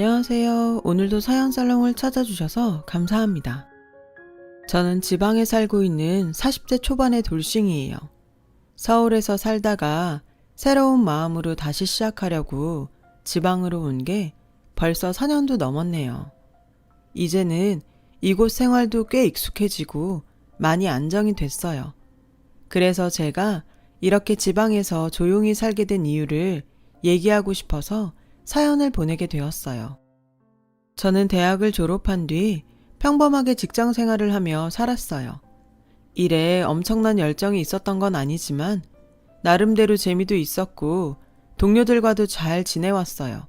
안녕하세요. 오늘도 사연살롱을 찾아주셔서 감사합니다. 저는 지방에 살고 있는 40대 초반의 돌싱이에요. 서울에서 살다가 새로운 마음으로 다시 시작하려고 지방으로 온 게 벌써 4년도 넘었네요. 이제는 이곳 생활도 꽤 익숙해지고 많이 안정이 됐어요. 그래서 제가 이렇게 지방에서 조용히 살게 된 이유를 얘기하고 싶어서 사연을 보내게 되었어요. 저는 대학을 졸업한 뒤 평범하게 직장 생활을 하며 살았어요. 일에 엄청난 열정이 있었던 건 아니지만 나름대로 재미도 있었고 동료들과도 잘 지내왔어요.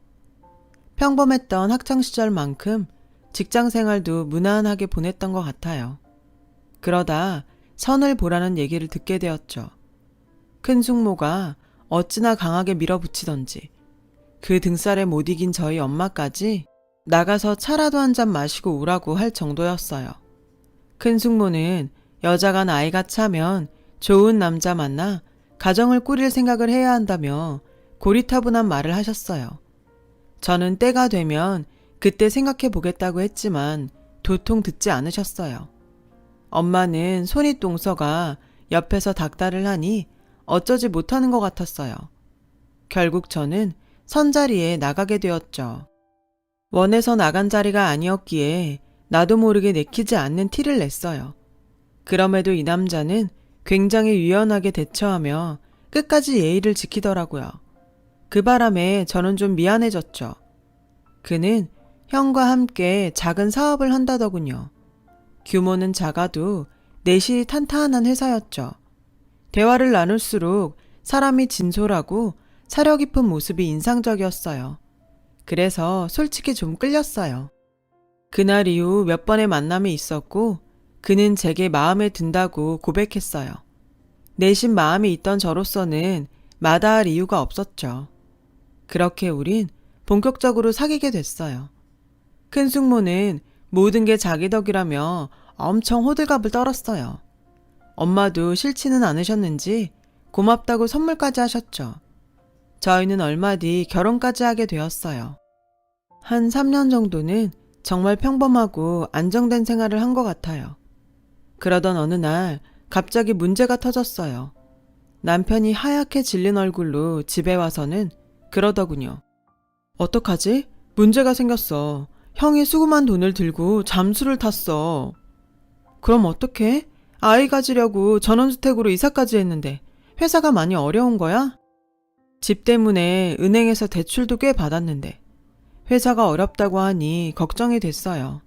평범했던 학창시절만큼 직장 생활도 무난하게 보냈던 것 같아요. 그러다 선을 보라는 얘기를 듣게 되었죠. 큰 숙모가 어찌나 강하게 밀어붙이던지 그 등살에 못 이긴 저희 엄마까지 나가서 차라도 한 잔 마시고 오라고 할 정도였어요. 큰 숙모는 여자가 나이가 차면 좋은 남자 만나 가정을 꾸릴 생각을 해야 한다며 고리타분한 말을 하셨어요. 저는 때가 되면 그때 생각해 보겠다고 했지만 도통 듣지 않으셨어요. 엄마는 손이 똥서가 옆에서 닥달을 하니 어쩌지 못하는 것 같았어요. 결국 저는 선자리에 나가게 되었죠. 원해서 나간 자리가 아니었기에 나도 모르게 내키지 않는 티를 냈어요. 그럼에도 이 남자는 굉장히 유연하게 대처하며 끝까지 예의를 지키더라고요. 그 바람에 저는 좀 미안해졌죠. 그는 형과 함께 작은 사업을 한다더군요. 규모는 작아도 내실이 탄탄한 회사였죠. 대화를 나눌수록 사람이 진솔하고 사려 깊은 모습이 인상적이었어요. 그래서 솔직히 좀 끌렸어요. 그날 이후 몇 번의 만남이 있었고 그는 제게 마음에 든다고 고백했어요. 내심 마음이 있던 저로서는 마다할 이유가 없었죠. 그렇게 우린 본격적으로 사귀게 됐어요. 큰 숙모는 모든 게 자기 덕이라며 엄청 호들갑을 떨었어요. 엄마도 싫지는 않으셨는지 고맙다고 선물까지 하셨죠. 저희는 얼마 뒤 결혼까지 하게 되었어요. 한 3년 정도는 정말 평범하고 안정된 생활을 한 것 같아요. 그러던 어느 날 갑자기 문제가 터졌어요. 남편이 하얗게 질린 얼굴로 집에 와서는 그러더군요. 어떡하지? 문제가 생겼어. 형이 수금한 돈을 들고 잠수를 탔어. 그럼 어떡해? 아이 가지려고 전원주택으로 이사까지 했는데 회사가 많이 어려운 거야? 집 때문에 은행에서 대출도 꽤 받았는데 회사가 어렵다고 하니 걱정이 됐어요.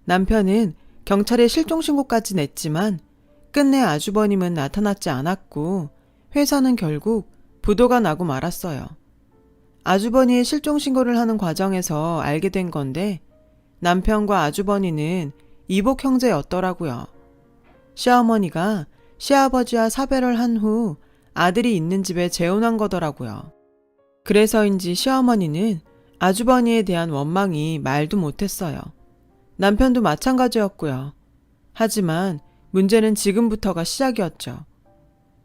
남편은 경찰에 실종신고까지 냈지만 끝내 아주버님은 나타나지 않았고 회사는 결국 부도가 나고 말았어요. 아주버니의 실종신고를 하는 과정에서 알게 된 건데 남편과 아주버니는 이복 형제였더라고요. 시어머니가 시아버지와 사별을 한 후 아들이 있는 집에 재혼한 거더라고요. 그래서인지 시어머니는 아주버니에 대한 원망이 말도 못했어요. 남편도 마찬가지였고요. 하지만 문제는 지금부터가 시작이었죠.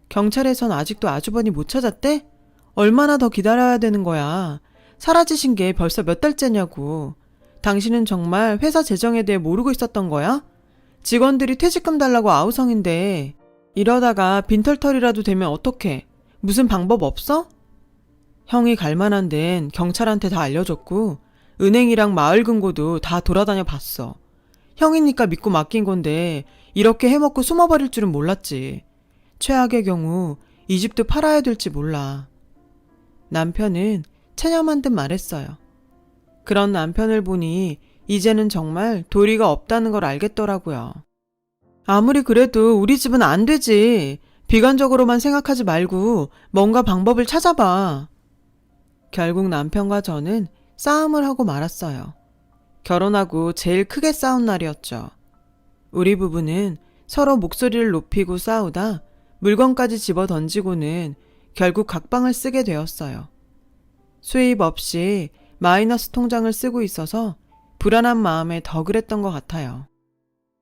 경찰에선 아직도 아주버니 못 찾았대? 얼마나 더 기다려야 되는 거야? 사라지신 게 벌써 몇 달째냐고. 당신은 정말 회사 재정에 대해 모르고 있었던 거야? 직원들이 퇴직금 달라고 아우성인데 이러다가 빈털터리라도 되면 어떡해? 무슨 방법 없어? 형이 갈 만한 데는 경찰한테 다 알려줬고 은행이랑 마을 금고도 다 돌아다녀 봤어. 형이니까 믿고 맡긴 건데 이렇게 해먹고 숨어버릴 줄은 몰랐지. 최악의 경우 이 집도 팔아야 될지 몰라. 남편은 체념한 듯 말했어요. 그런 남편을 보니 이제는 정말 도리가 없다는 걸 알겠더라고요. 아무리 그래도 우리 집은 안 되지. 비관적으로만 생각하지 말고 뭔가 방법을 찾아봐. 결국 남편과 저는 싸움을 하고 말았어요. 결혼하고 제일 크게 싸운 날이었죠. 우리 부부는 서로 목소리를 높이고 싸우다 물건까지 집어 던지고는 결국 각방을 쓰게 되었어요. 수입 없이 마이너스 통장을 쓰고 있어서 불안한 마음에 더 그랬던 것 같아요.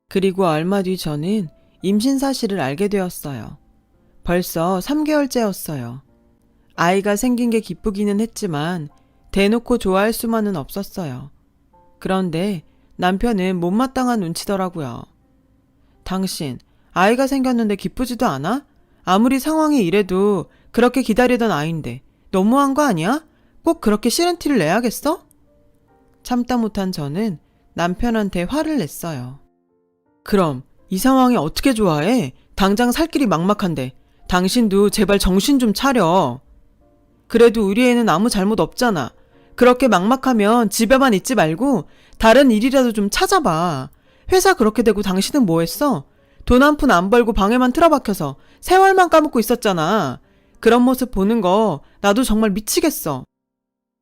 그리고 얼마 뒤 저는 임신 사실을 알게 되었어요. 벌써 3개월째였어요. 아이가 생긴 게 기쁘기는 했지만 대놓고 좋아할 수만은 없었어요. 그런데 남편은 못마땅한 눈치더라고요. 당신, 아이가 생겼는데 기쁘지도 않아? 아무리 상황이 이래도 그렇게 기다리던 아이인데 너무한 거 아니야? 꼭 그렇게 싫은 티를 내야겠어? 참다 못한 저는 남편한테 화를 냈어요. 그럼 이 상황이 어떻게 좋아해? 당장 살 길이 막막한데 당신도 제발 정신 좀 차려. 그래도 우리 애는 아무 잘못 없잖아. 그렇게 막막하면 집에만 있지 말고 다른 일이라도 좀 찾아봐. 회사 그렇게 되고 당신은 뭐 했어? 돈 한 푼 안 벌고 방에만 틀어박혀서 세월만 까먹고 있었잖아. 그런 모습 보는 거 나도 정말 미치겠어.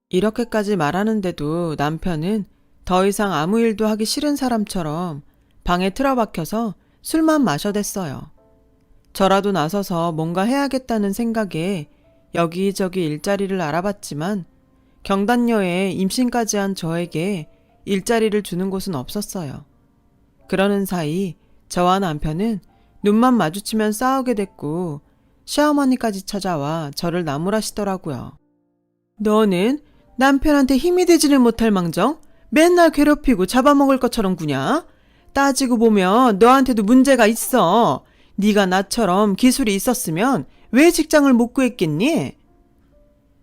이렇게까지 말하는데도 남편은 더 이상 아무 일도 하기 싫은 사람처럼 방에 틀어박혀서 술만 마셔댔어요. 저라도 나서서 뭔가 해야겠다는 생각에 여기저기 일자리를 알아봤지만 경단녀에 임신까지 한 저에게 일자리를 주는 곳은 없었어요. 그러는 사이 저와 남편은 눈만 마주치면 싸우게 됐고 시어머니까지 찾아와 저를 나무라시더라고요. 너는 남편한테 힘이 되지를 못할 망정 맨날 괴롭히고 잡아먹을 것처럼 구냐? 따지고 보면 너한테도 문제가 있어. 네가 나처럼 기술이 있었으면 왜 직장을 못 구했겠니?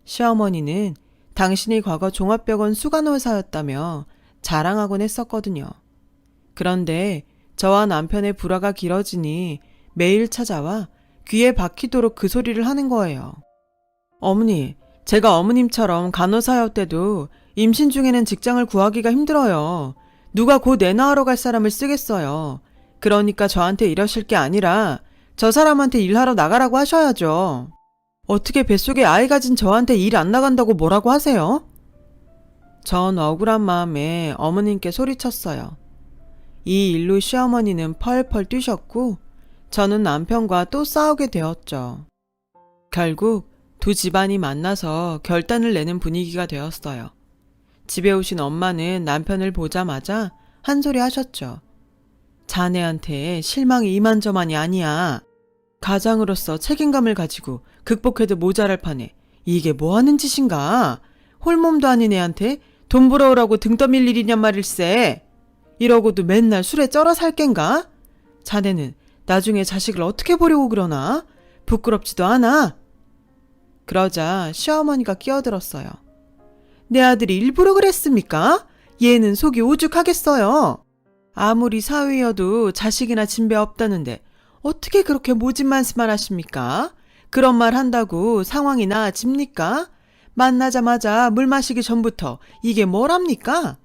시어머니는 당신이 과거 종합병원 수간호사였다며 자랑하곤 했었거든요. 그런데 저와 남편의 불화가 길어지니 매일 찾아와 귀에 박히도록 그 소리를 하는 거예요. 어머니, 제가 어머님처럼 간호사였대도 임신 중에는 직장을 구하기가 힘들어요. 누가 곧 애 낳으러 갈 사람을 쓰겠어요. 그러니까 저한테 이러실 게 아니라 저 사람한테 일하러 나가라고 하셔야죠. 어떻게 뱃속에 아이 가진 저한테 일 안 나간다고 뭐라고 하세요? 전 억울한 마음에 어머님께 소리쳤어요. 이 일로 시어머니는 펄펄 뛰셨고 저는 남편과 또 싸우게 되었죠. 결국 두 집안이 만나서 결단을 내는 분위기가 되었어요. 집에 오신 엄마는 남편을 보자마자 한 소리 하셨죠. 자네한테 실망이 이만저만이 아니야. 가장으로서 책임감을 가지고 극복해도 모자랄 판에 이게 뭐하는 짓인가? 홀몸도 아닌 애한테 돈 벌어오라고 등 떠밀 일이냔 말일세. 이러고도 맨날 술에 쩔어 살 겐가? 자네는 나중에 자식을 어떻게 보려고 그러나? 부끄럽지도 않아? 그러자 시어머니가 끼어들었어요. 내 아들이 일부러 그랬습니까? 얘는 속이 오죽하겠어요. 아무리 사위여도 자식이나 진배 없다는데 어떻게 그렇게 모진 말씀만 하십니까? 그런 말 한다고 상황이 나아집니까? 만나자마자 물 마시기 전부터 이게 뭐랍니까?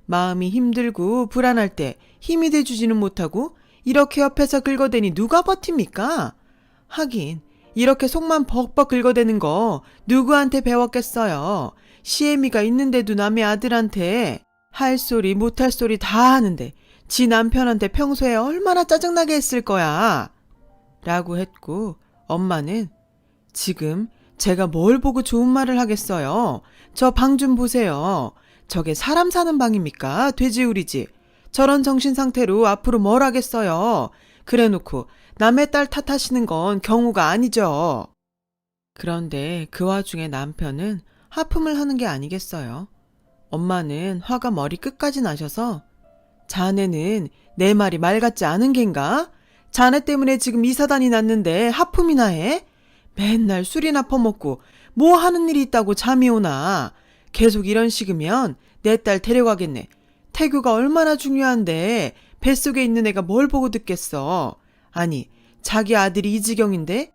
마음이 힘들고 불안할 때 힘이 돼주지는 못하고 이렇게 옆에서 긁어대니 누가 버팁니까? 하긴 이렇게 속만 벅벅 긁어대는 거 누구한테 배웠겠어요. 시애미가 있는데도 남의 아들한테 할 소리 못할 소리 다 하는데 지 남편한테 평소에 얼마나 짜증나게 했을 거야. 라고 했고 엄마는 지금 제가 뭘 보고 좋은 말을 하겠어요. 저 방 좀 보세요. 저게 사람 사는 방입니까? 돼지우리지. 저런 정신 상태로 앞으로 뭘 하겠어요. 그래놓고 남의 딸 탓하시는 건 경우가 아니죠. 그런데 그 와중에 남편은 하품을 하는 게 아니겠어요. 엄마는 화가 머리 끝까지 나셔서 자네는 내 말이 말 같지 않은 겐가? 자네 때문에 지금 이 사단이 났는데 하품이나 해? 맨날 술이나 퍼먹고 뭐 하는 일이 있다고 잠이 오나? 계속 이런 식이면 내 딸 데려가겠네. 태교가 얼마나 중요한데 뱃속에 있는 애가 뭘 보고 듣겠어. 아니 자기 아들이 이 지경인데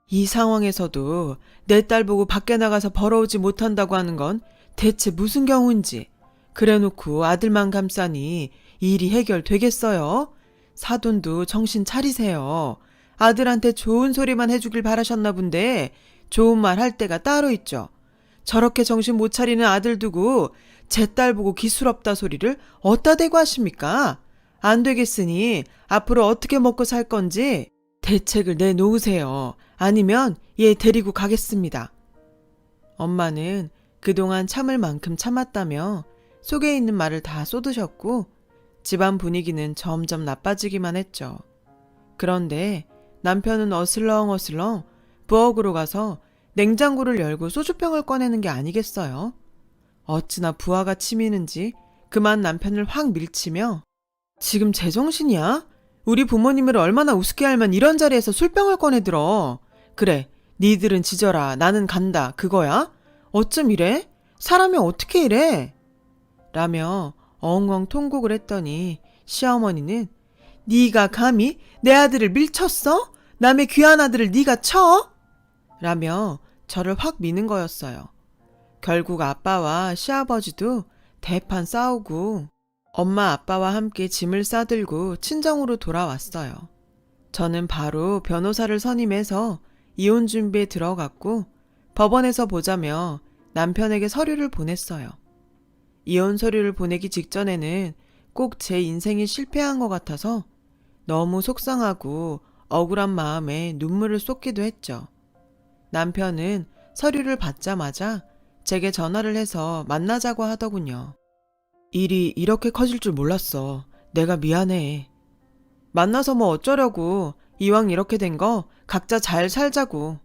이 상황에서도 내 딸 보고 밖에 나가서 벌어오지 못한다고 하는 건 대체 무슨 경우인지. 그래놓고 아들만 감싸니 일이 해결되겠어요? 사돈도 정신 차리세요. 아들한테 좋은 소리만 해주길 바라셨나 본데 좋은 말 할 때가 따로 있죠. 저렇게 정신 못 차리는 아들 두고 제 딸 보고 기술없다 소리를 어디다 대고 하십니까? 안 되겠으니 앞으로 어떻게 먹고 살 건지 대책을 내놓으세요. 아니면 얘 데리고 가겠습니다. 엄마는 그동안 참을 만큼 참았다며 속에 있는 말을 다 쏟으셨고 집안 분위기는 점점 나빠지기만 했죠. 그런데 남편은 어슬렁어슬렁 부엌으로 가서 냉장고를 열고 소주병을 꺼내는 게 아니겠어요? 어찌나 부하가 치미는지 그만 남편을 확 밀치며 지금 제정신이야? 우리 부모님을 얼마나 우습게 알면 이런 자리에서 술병을 꺼내들어. 그래, 니들은 지져라. 나는 간다. 그거야? 어쩜 이래? 사람이 어떻게 이래? 라며 엉엉 통곡을 했더니 시어머니는 네가 감히 내 아들을 밀쳤어? 남의 귀한 아들을 네가 쳐? 라며 저를 확 미는 거였어요. 결국 아빠와 시아버지도 대판 싸우고 엄마 아빠와 함께 짐을 싸들고 친정으로 돌아왔어요. 저는 바로 변호사를 선임해서 이혼 준비에 들어갔고 법원에서 보자며 남편에게 서류를 보냈어요. 이혼 서류를 보내기 직전에는 꼭 제 인생이 실패한 것 같아서 너무 속상하고 억울한 마음에 눈물을 쏟기도 했죠. 남편은 서류를 받자마자 제게 전화를 해서 만나자고 하더군요. 일이 이렇게 커질 줄 몰랐어. 내가 미안해. 만나서 뭐 어쩌려고. 이왕 이렇게 된 거 각자 잘 살자고.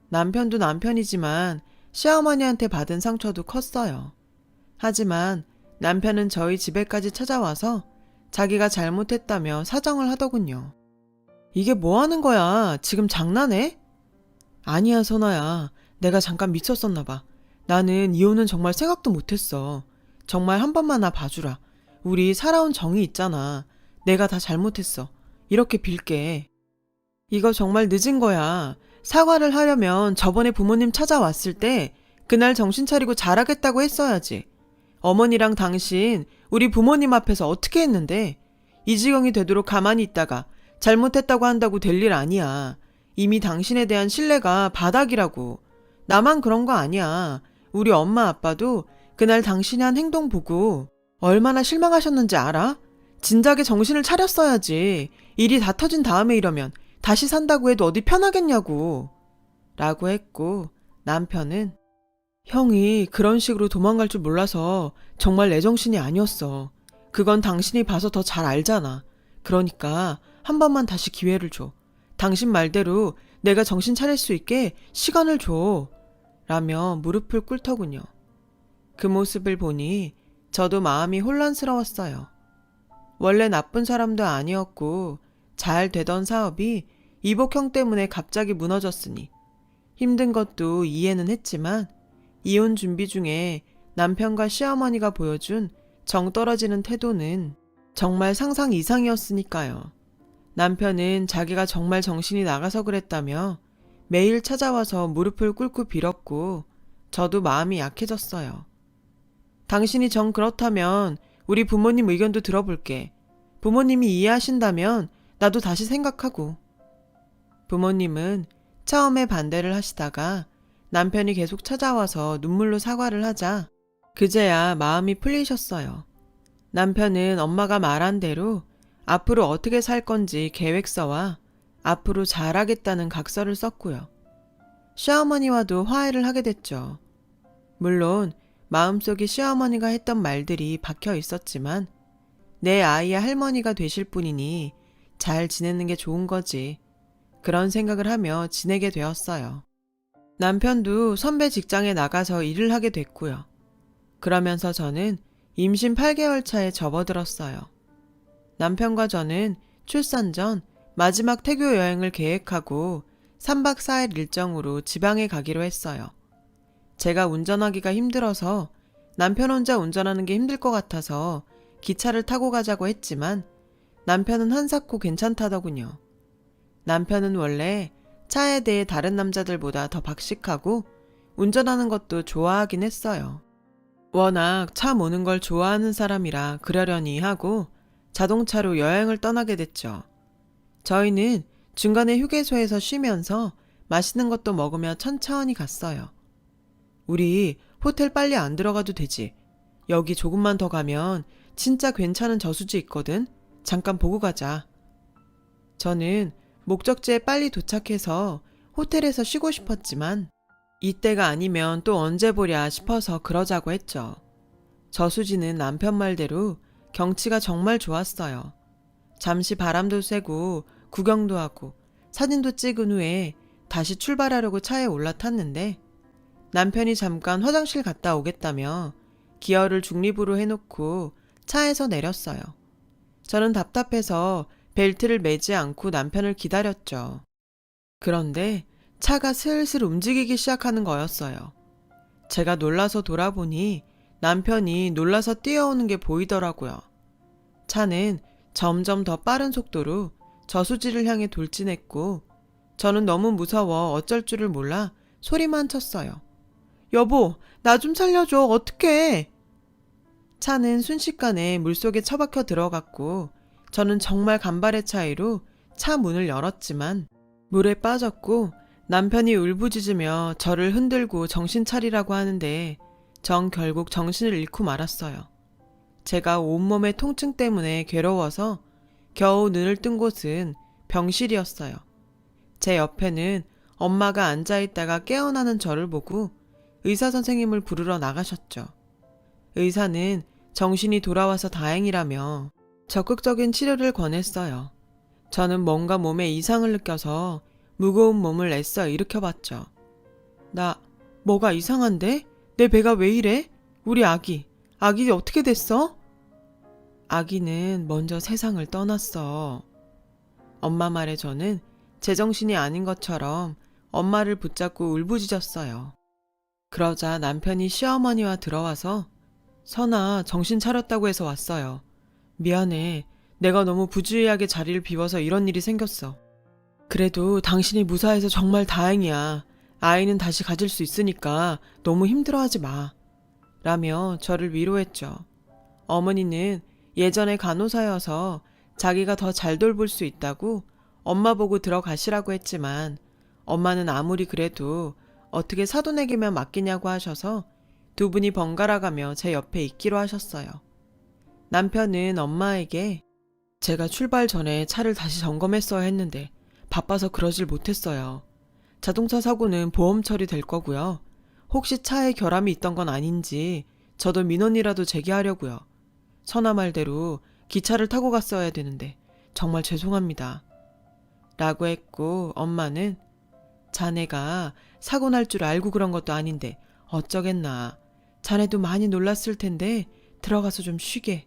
남편도 남편이지만 시어머니한테 받은 상처도 컸어요. 하지만 남편은 저희 집에까지 찾아와서 자기가 잘못했다며 사정을 하더군요. 이게 뭐 하는 거야? 지금 장난해? 아니야, 선아야. 내가 잠깐 미쳤었나 봐. 나는 이혼은 정말 생각도 못했어. 정말 한 번만 나 봐주라. 우리 살아온 정이 있잖아. 내가 다 잘못했어. 이렇게 빌게. 이거 정말 늦은 거야. 사과를 하려면 저번에 부모님 찾아왔을 때 그날 정신 차리고 잘하겠다고 했어야지. 어머니랑 당신 우리 부모님 앞에서 어떻게 했는데 이 지경이 되도록 가만히 있다가 잘못했다고 한다고 될 일 아니야. 이미 당신에 대한 신뢰가 바닥이라고. 나만 그런 거 아니야. 우리 엄마 아빠도 그날 당신이 한 행동 보고 얼마나 실망하셨는지 알아? 진작에 정신을 차렸어야지. 일이 다 터진 다음에 이러면 다시 산다고 해도 어디 편하겠냐고. 라고 했고 남편은 형이 그런 식으로 도망갈 줄 몰라서 정말 내 정신이 아니었어. 그건 당신이 봐서 더 잘 알잖아. 그러니까 한 번만 다시 기회를 줘. 당신 말대로 내가 정신 차릴 수 있게 시간을 줘. 라며 무릎을 꿇더군요. 그 모습을 보니 저도 마음이 혼란스러웠어요. 원래 나쁜 사람도 아니었고 잘 되던 사업이 이복형 때문에 갑자기 무너졌으니 힘든 것도 이해는 했지만 이혼 준비 중에 남편과 시어머니가 보여준 정 떨어지는 태도는 정말 상상 이상이었으니까요. 남편은 자기가 정말 정신이 나가서 그랬다며 매일 찾아와서 무릎을 꿇고 빌었고 저도 마음이 약해졌어요. 당신이 정 그렇다면 우리 부모님 의견도 들어볼게. 부모님이 이해하신다면 나도 다시 생각하고. 부모님은 처음에 반대를 하시다가 남편이 계속 찾아와서 눈물로 사과를 하자 그제야 마음이 풀리셨어요. 남편은 엄마가 말한 대로 앞으로 어떻게 살 건지 계획서와 앞으로 잘하겠다는 각서를 썼고요. 시어머니와도 화해를 하게 됐죠. 물론 마음속에 시어머니가 했던 말들이 박혀 있었지만 내 아이의 할머니가 되실 분이니 잘 지내는 게 좋은 거지. 그런 생각을 하며 지내게 되었어요. 남편도 선배 직장에 나가서 일을 하게 됐고요. 그러면서 저는 임신 8개월 차에 접어들었어요. 남편과 저는 출산 전 마지막 태교 여행을 계획하고 3박 4일 일정으로 지방에 가기로 했어요. 제가 운전하기가 힘들어서 남편 혼자 운전하는 게 힘들 것 같아서 기차를 타고 가자고 했지만 남편은 한사코 괜찮다더군요. 남편은 원래 차에 대해 다른 남자들보다 더 박식하고 운전하는 것도 좋아하긴 했어요. 워낙 차 모는 걸 좋아하는 사람이라 그러려니 하고 자동차로 여행을 떠나게 됐죠. 저희는 중간에 휴게소에서 쉬면서 맛있는 것도 먹으며 천천히 갔어요. 우리 호텔 빨리 안 들어가도 되지. 여기 조금만 더 가면 진짜 괜찮은 저수지 있거든. 잠깐 보고 가자. 저는 목적지에 빨리 도착해서 호텔에서 쉬고 싶었지만 이때가 아니면 또 언제 보랴 싶어서 그러자고 했죠. 저수지는 남편 말대로 경치가 정말 좋았어요. 잠시 바람도 쐬고 구경도 하고 사진도 찍은 후에 다시 출발하려고 차에 올라탔는데 남편이 잠깐 화장실 갔다 오겠다며 기어를 중립으로 해놓고 차에서 내렸어요. 저는 답답해서 벨트를 매지 않고 남편을 기다렸죠. 그런데 차가 슬슬 움직이기 시작하는 거였어요. 제가 놀라서 돌아보니 남편이 놀라서 뛰어오는 게 보이더라고요. 차는 점점 더 빠른 속도로 저수지를 향해 돌진했고 저는 너무 무서워 어쩔 줄을 몰라 소리만 쳤어요. 여보, 나 좀 살려줘. 어떡해? 차는 순식간에 물속에 처박혀 들어갔고 저는 정말 간발의 차이로 차 문을 열었지만 물에 빠졌고 남편이 울부짖으며 저를 흔들고 정신 차리라고 하는데 전 결국 정신을 잃고 말았어요. 제가 온몸의 통증 때문에 괴로워서 겨우 눈을 뜬 곳은 병실이었어요. 제 옆에는 엄마가 앉아있다가 깨어나는 저를 보고 의사 선생님을 부르러 나가셨죠. 의사는 정신이 돌아와서 다행이라며 적극적인 치료를 권했어요. 저는 뭔가 몸에 이상을 느껴서 무거운 몸을 애써 일으켜봤죠. 나 뭐가 이상한데? 내 배가 왜 이래? 우리 아기 어떻게 됐어? 아기는 먼저 세상을 떠났어. 엄마 말에 저는 제정신이 아닌 것처럼 엄마를 붙잡고 울부짖었어요. 그러자 남편이 시어머니와 들어와서 선아, 정신 차렸다고 해서 왔어요. 미안해. 내가 너무 부주의하게 자리를 비워서 이런 일이 생겼어. 그래도 당신이 무사해서 정말 다행이야. 아이는 다시 가질 수 있으니까 너무 힘들어하지 마. 라며 저를 위로했죠. 어머니는 예전에 간호사여서 자기가 더 잘 돌볼 수 있다고 엄마 보고 들어가시라고 했지만 엄마는 아무리 그래도 어떻게 사돈에게만 맡기냐고 하셔서 두 분이 번갈아가며 제 옆에 있기로 하셨어요. 남편은 엄마에게 제가 출발 전에 차를 다시 점검했어야 했는데 바빠서 그러질 못했어요. 자동차 사고는 보험 처리될 거고요. 혹시 차에 결함이 있던 건 아닌지 저도 민원이라도 제기하려고요. 선아 말대로 기차를 타고 갔어야 되는데 정말 죄송합니다. 라고 했고 엄마는 자네가 사고 날 줄 알고 그런 것도 아닌데 어쩌겠나. 자네도 많이 놀랐을 텐데 들어가서 좀 쉬게.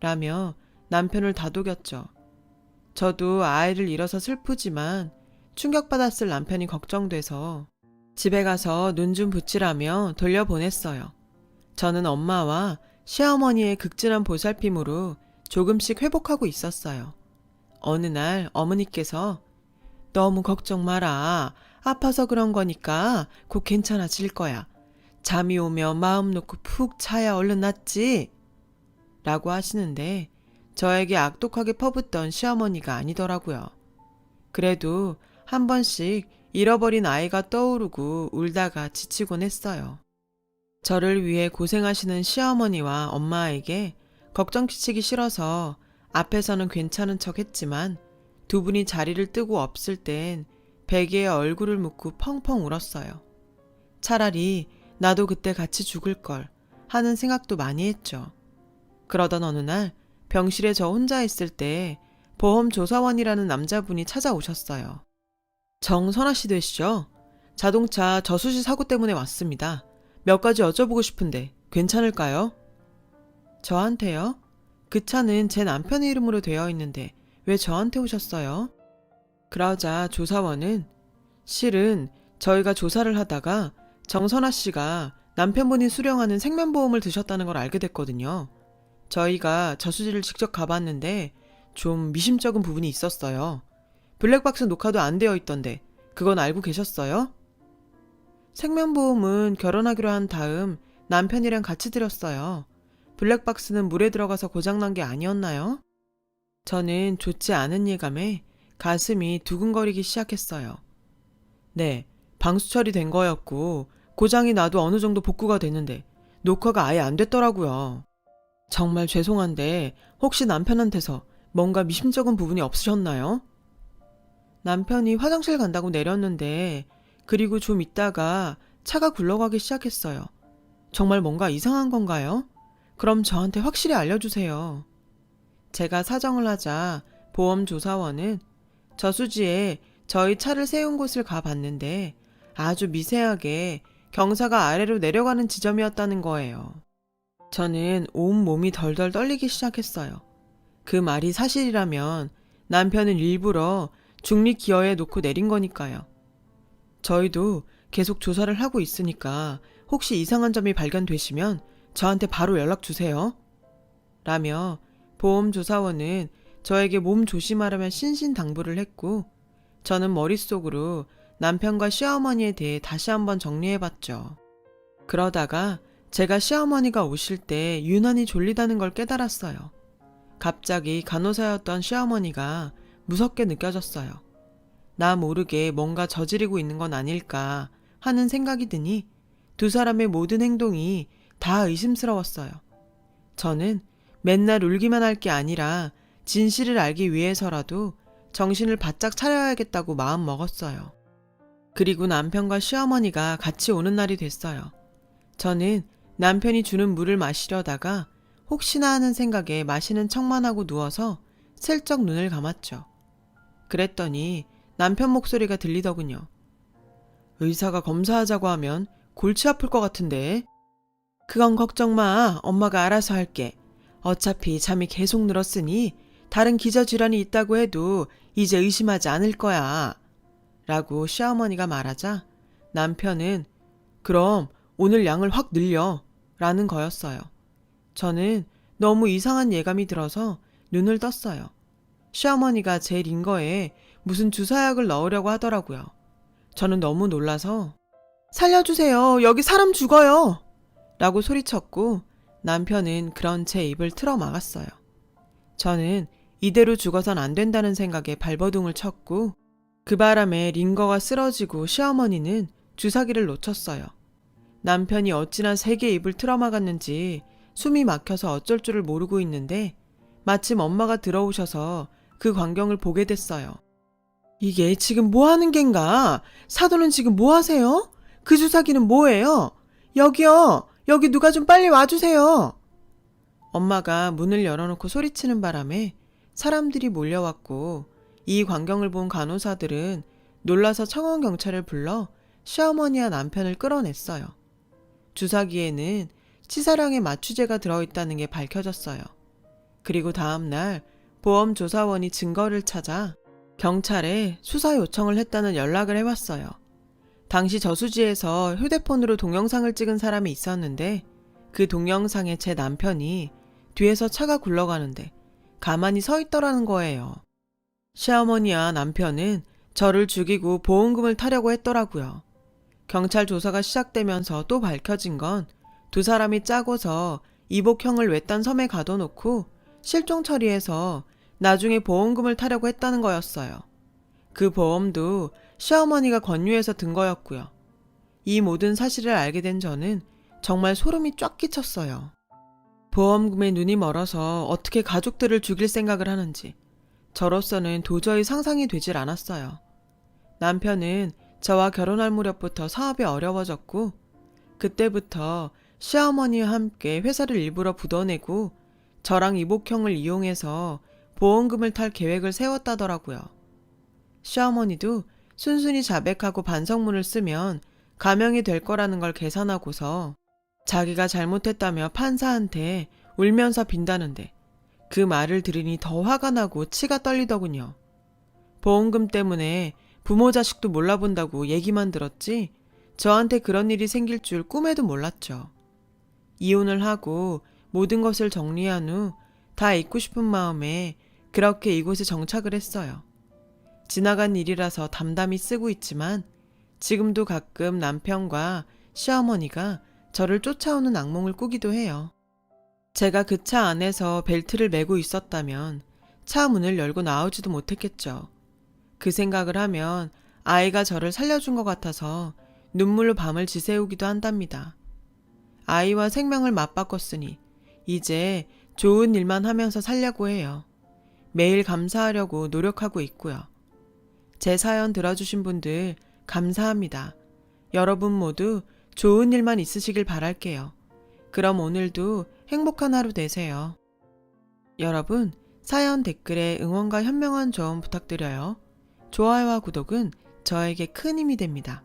라며 남편을 다독였죠. 저도 아이를 잃어서 슬프지만 충격받았을 남편이 걱정돼서 집에 가서 눈 좀 붙이라며 돌려보냈어요. 저는 엄마와 시어머니의 극진한 보살핌으로 조금씩 회복하고 있었어요. 어느 날 어머니께서 너무 걱정 마라. 아파서 그런 거니까 곧 괜찮아질 거야. 잠이 오면 마음 놓고 푹 자야 얼른 낫지? 라고 하시는데 저에게 악독하게 퍼붓던 시어머니가 아니더라고요. 그래도 한 번씩 잃어버린 아이가 떠오르고 울다가 지치곤 했어요. 저를 위해 고생하시는 시어머니와 엄마에게 걱정 끼치기 싫어서 앞에서는 괜찮은 척 했지만 두 분이 자리를 뜨고 없을 땐 베개에 얼굴을 묻고 펑펑 울었어요. 차라리 나도 그때 같이 죽을 걸 하는 생각도 많이 했죠. 그러던 어느 날 병실에 저 혼자 있을 때 보험조사원이라는 남자분이 찾아오셨어요. 정선아 씨 되시죠? 자동차 저수지 사고 때문에 왔습니다. 몇 가지 여쭤보고 싶은데 괜찮을까요? 저한테요? 그 차는 제 남편의 이름으로 되어 있는데 왜 저한테 오셨어요? 그러자 조사원은 실은 저희가 조사를 하다가 정선아 씨가 남편분이 수령하는 생명보험을 드셨다는 걸 알게 됐거든요. 저희가 저수지를 직접 가봤는데 좀 미심쩍은 부분이 있었어요. 블랙박스 녹화도 안 되어 있던데 그건 알고 계셨어요? 생명보험은 결혼하기로 한 다음 남편이랑 같이 드렸어요. 블랙박스는 물에 들어가서 고장난 게 아니었나요? 저는 좋지 않은 예감에 가슴이 두근거리기 시작했어요. 네, 방수 처리된 거였고 고장이 나도 어느 정도 복구가 됐는데 녹화가 아예 안 됐더라고요. 정말 죄송한데 혹시 남편한테서 뭔가 미심쩍은 부분이 없으셨나요? 남편이 화장실 간다고 내렸는데 그리고 좀 있다가 차가 굴러가기 시작했어요. 정말 뭔가 이상한 건가요? 그럼 저한테 확실히 알려주세요. 제가 사정을 하자 보험조사원은 저수지에 저희 차를 세운 곳을 가봤는데 아주 미세하게 경사가 아래로 내려가는 지점이었다는 거예요. 저는 온 몸이 덜덜 떨리기 시작했어요. 그 말이 사실이라면 남편은 일부러 중립 기어에 놓고 내린 거니까요. 저희도 계속 조사를 하고 있으니까 혹시 이상한 점이 발견되시면 저한테 바로 연락 주세요. 라며 보험조사원은 저에게 몸 조심하라며 신신당부를 했고, 저는 머릿속으로 남편과 시어머니에 대해 다시 한번 정리해봤죠. 그러다가 제가 시어머니가 오실 때 유난히 졸리다는 걸 깨달았어요. 갑자기 간호사였던 시어머니가 무섭게 느껴졌어요. 나 모르게 뭔가 저지르고 있는 건 아닐까 하는 생각이 드니 두 사람의 모든 행동이 다 의심스러웠어요. 저는 맨날 울기만 할 게 아니라 진실을 알기 위해서라도 정신을 바짝 차려야겠다고 마음 먹었어요. 그리고 남편과 시어머니가 같이 오는 날이 됐어요. 저는 남편이 주는 물을 마시려다가 혹시나 하는 생각에 마시는 척만 하고 누워서 슬쩍 눈을 감았죠. 그랬더니 남편 목소리가 들리더군요. 의사가 검사하자고 하면 골치 아플 것 같은데. 그건 걱정 마. 엄마가 알아서 할게. 어차피 잠이 계속 늘었으니 다른 기저질환이 있다고 해도 이제 의심하지 않을 거야. 라고 시어머니가 말하자 남편은 그럼 오늘 양을 확 늘려 라는 거였어요. 저는 너무 이상한 예감이 들어서 눈을 떴어요. 시어머니가 제 링거에 무슨 주사약을 넣으려고 하더라고요. 저는 너무 놀라서 살려주세요. 여기 사람 죽어요. 라고 소리쳤고 남편은 그런 제 입을 틀어 막았어요. 저는 이대로 죽어선 안 된다는 생각에 발버둥을 쳤고 그 바람에 링거가 쓰러지고 시어머니는 주사기를 놓쳤어요. 남편이 어찌나 세게 입을 틀어 막았는지 숨이 막혀서 어쩔 줄을 모르고 있는데 마침 엄마가 들어오셔서 그 광경을 보게 됐어요. 이게 지금 뭐 하는 겐가? 사돈은 지금 뭐 하세요? 그 주사기는 뭐예요? 여기요! 여기 누가 좀 빨리 와주세요! 엄마가 문을 열어놓고 소리치는 바람에 사람들이 몰려왔고 이 광경을 본 간호사들은 놀라서 청원경찰을 불러 시어머니와 남편을 끌어냈어요. 주사기에는 치사량의 마취제가 들어있다는 게 밝혀졌어요. 그리고 다음날 보험조사원이 증거를 찾아 경찰에 수사 요청을 했다는 연락을 해왔어요. 당시 저수지에서 휴대폰으로 동영상을 찍은 사람이 있었는데 그 동영상에 제 남편이 뒤에서 차가 굴러가는데 가만히 서 있더라는 거예요. 시어머니와 남편은 저를 죽이고 보험금을 타려고 했더라고요. 경찰 조사가 시작되면서 또 밝혀진 건 두 사람이 짜고서 이복형을 외딴 섬에 가둬놓고 실종 처리해서 나중에 보험금을 타려고 했다는 거였어요. 그 보험도 시어머니가 권유해서 든 거였고요. 이 모든 사실을 알게 된 저는 정말 소름이 쫙 끼쳤어요. 보험금에 눈이 멀어서 어떻게 가족들을 죽일 생각을 하는지 저로서는 도저히 상상이 되질 않았어요. 남편은 저와 결혼할 무렵부터 사업이 어려워졌고 그때부터 시어머니와 함께 회사를 일부러 부도내고 저랑 이복형을 이용해서 보험금을 탈 계획을 세웠다더라고요. 시어머니도 순순히 자백하고 반성문을 쓰면 감형이 될 거라는 걸 계산하고서 자기가 잘못했다며 판사한테 울면서 빈다는데 그 말을 들으니 더 화가 나고 치가 떨리더군요. 보험금 때문에 부모 자식도 몰라본다고 얘기만 들었지 저한테 그런 일이 생길 줄 꿈에도 몰랐죠. 이혼을 하고 모든 것을 정리한 후 다 잊고 싶은 마음에 그렇게 이곳에 정착을 했어요. 지나간 일이라서 담담히 쓰고 있지만 지금도 가끔 남편과 시어머니가 저를 쫓아오는 악몽을 꾸기도 해요. 제가 그 차 안에서 벨트를 매고 있었다면 차 문을 열고 나오지도 못했겠죠. 그 생각을 하면 아이가 저를 살려준 것 같아서 눈물로 밤을 지새우기도 한답니다. 아이와 생명을 맞바꿨으니 이제 좋은 일만 하면서 살려고 해요. 매일 감사하려고 노력하고 있고요. 제 사연 들어주신 분들 감사합니다. 여러분 모두 좋은 일만 있으시길 바랄게요. 그럼 오늘도 행복한 하루 되세요. 여러분, 사연 댓글에 응원과 현명한 조언 부탁드려요. 좋아요와 구독은 저에게 큰 힘이 됩니다.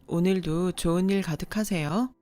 오늘도 좋은 일 가득하세요.